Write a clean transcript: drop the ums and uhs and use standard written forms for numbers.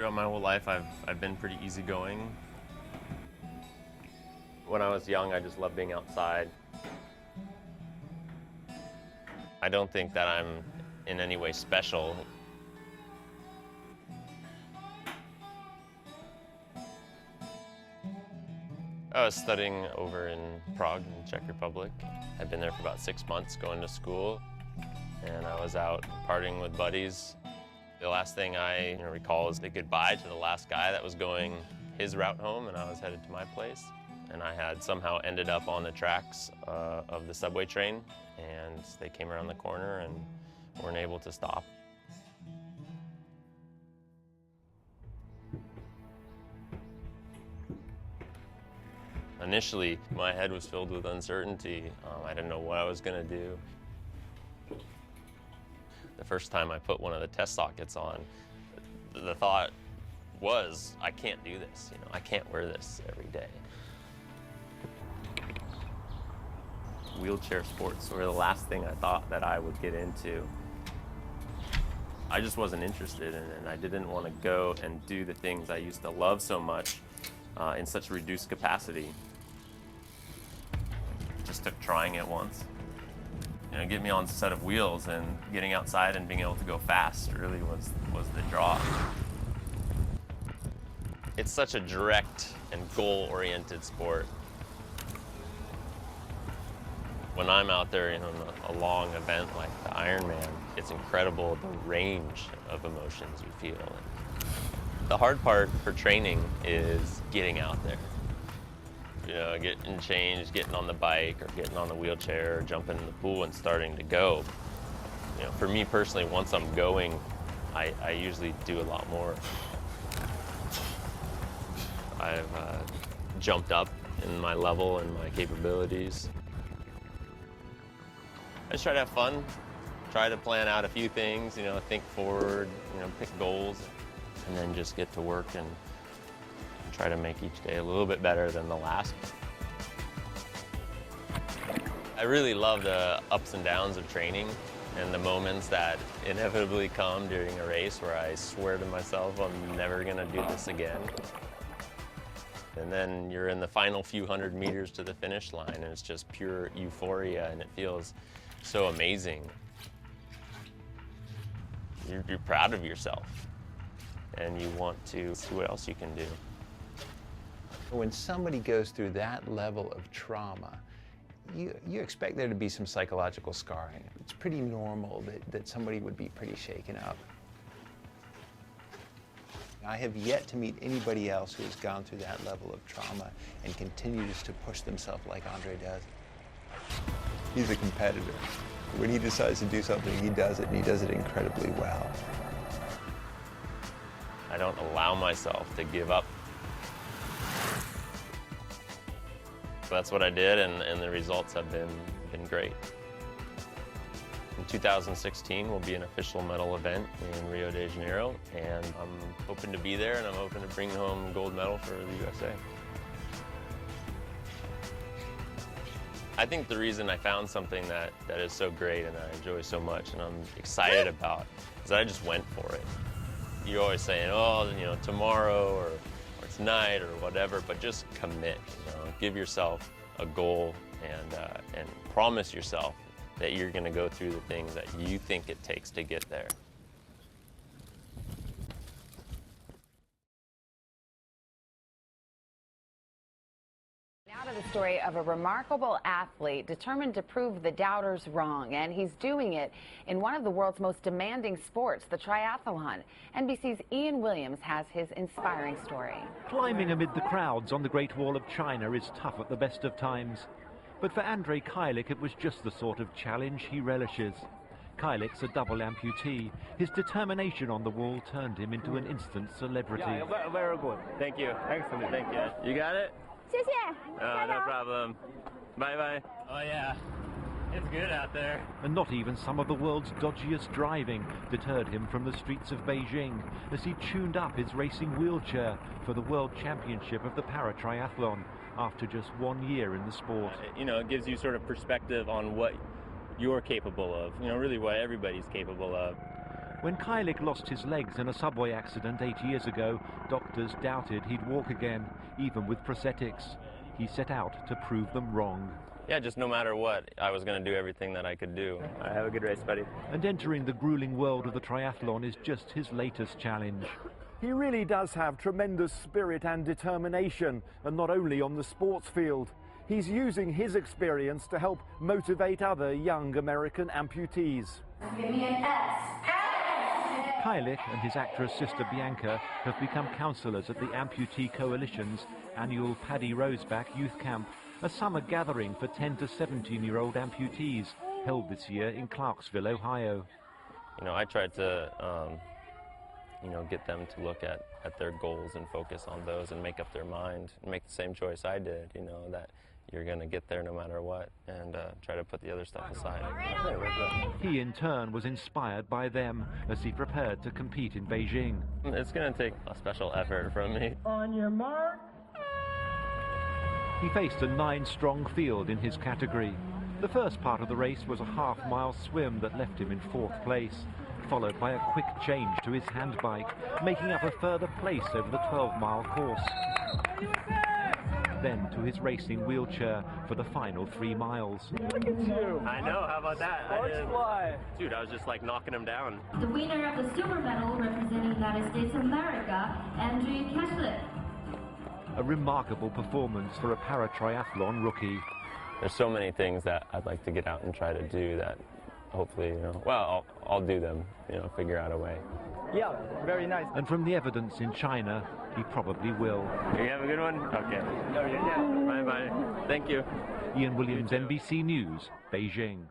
Throughout my whole life, I've been pretty easygoing. When I was young, I just loved being outside. I don't think that I'm in any way special. I was studying over in Prague, in the Czech Republic. I'd been there for about 6 months going to school, and I was out partying with buddies. The last thing I recall is the goodbye to the last guy that was going his route home, and I was headed to my place. And I had somehow ended up on the tracks of the subway train, and they came around the corner and weren't able to stop. Initially, my head was filled with uncertainty. I didn't know what I was going to do. The first time I put one of the test sockets on, the thought was, I can't do this. I can't wear this every day. Wheelchair sports were the last thing I thought that I would get into. I just wasn't interested in it, and I didn't want to go and do the things I used to love so much in such reduced capacity. Just took trying it once. Get me on a set of wheels, and getting outside and being able to go fast really was the draw. It's such a direct and goal-oriented sport. When I'm out there in a long event like the Ironman, it's incredible the range of emotions you feel. The hard part for training is getting out there. Getting changed, getting on the bike, or getting on the wheelchair, or jumping in the pool and starting to go. For me personally, once I'm going, I usually do a lot more. I've jumped up in my level and my capabilities. I just try to have fun, try to plan out a few things, think forward, pick goals, and then just get to work and try to make each day a little bit better than the last. I really love the ups and downs of training and the moments that inevitably come during a race where I swear to myself I'm never gonna do this again. And then you're in the final few hundred meters to the finish line, and it's just pure euphoria, and it feels so amazing. You're proud of yourself, and you want to see what else you can do. When somebody goes through that level of trauma, you expect there to be some psychological scarring. It's pretty normal that somebody would be pretty shaken up. I have yet to meet anybody else who has gone through that level of trauma and continues to push themselves like Andre does. He's a competitor. When he decides to do something, he does it, and he does it incredibly well. I don't allow myself to give up. That's what I did, and the results have been great. In 2016 will be an official medal event in Rio de Janeiro, and I'm hoping to be there, and I'm hoping to bring home gold medal for the USA. I think the reason I found something that is so great and that I enjoy so much and I'm excited about is that I just went for it. You're always saying, oh, tomorrow or tonight or whatever, but just commit. Give yourself a goal and promise yourself that you're going to go through the things that you think it takes to get there. Now to the story of a remarkable athlete determined to prove the doubters wrong, and he's doing it in one of the world's most demanding sports, the triathlon. NBC's Ian Williams has his inspiring story. Climbing amid the crowds on the Great Wall of China is tough at the best of times. But for Bianca Kajlich, it was just the sort of challenge he relishes. Kajlich's a double amputee. His determination on the wall turned him into an instant celebrity. Yeah, very good. Thank you. Excellent. Thank you. You got it? 谢谢. No problem. Bye-bye. Oh, yeah. It's good out there. And not even some of the world's dodgiest driving deterred him from the streets of Beijing as he tuned up his racing wheelchair for the World Championship of the para-triathlon after just 1 year in the sport. It gives you sort of perspective on what you're capable of, really what everybody's capable of. When Kajlich lost his legs in a subway accident 8 years ago, doctors doubted he'd walk again, even with prosthetics. He set out to prove them wrong. Yeah, just no matter what, I was going to do everything that I could do. All right, have a good race, buddy. And entering the grueling world of the triathlon is just his latest challenge. He really does have tremendous spirit and determination, and not only on the sports field. He's using his experience to help motivate other young American amputees. Give me an S. Kajlich and his actress sister Bianca have become counsellors at the Amputee Coalition's annual Paddy Roseback Youth Camp, a summer gathering for 10 to 17-year-old amputees, held this year in Clarksville, Ohio. You know, I tried to, get them to look at their goals and focus on those and make up their mind and make the same choice I did, that you're going to get there no matter what, and try to put the other stuff aside. He, in turn, was inspired by them as he prepared to compete in Beijing. It's going to take a special effort from me. On your mark. He faced a 9-strong field in his category. The first part of the race was a half-mile swim that left him in 4th place, followed by a quick change to his handbike, making up a further place over the 12-mile course. Then to his racing wheelchair for the final 3 miles. Look at you! I know, how about that? Dude, I was just like knocking him down. The winner of the silver medal representing the United States of America, Bianca Kajlich. A remarkable performance for a para-triathlon rookie. There's so many things that I'd like to get out and try to do that hopefully, I'll do them, figure out a way. Yeah, very nice. And from the evidence in China, he probably will. You have a good one? Okay. Bye-bye. Thank you. Ian Williams, NBC News, Beijing.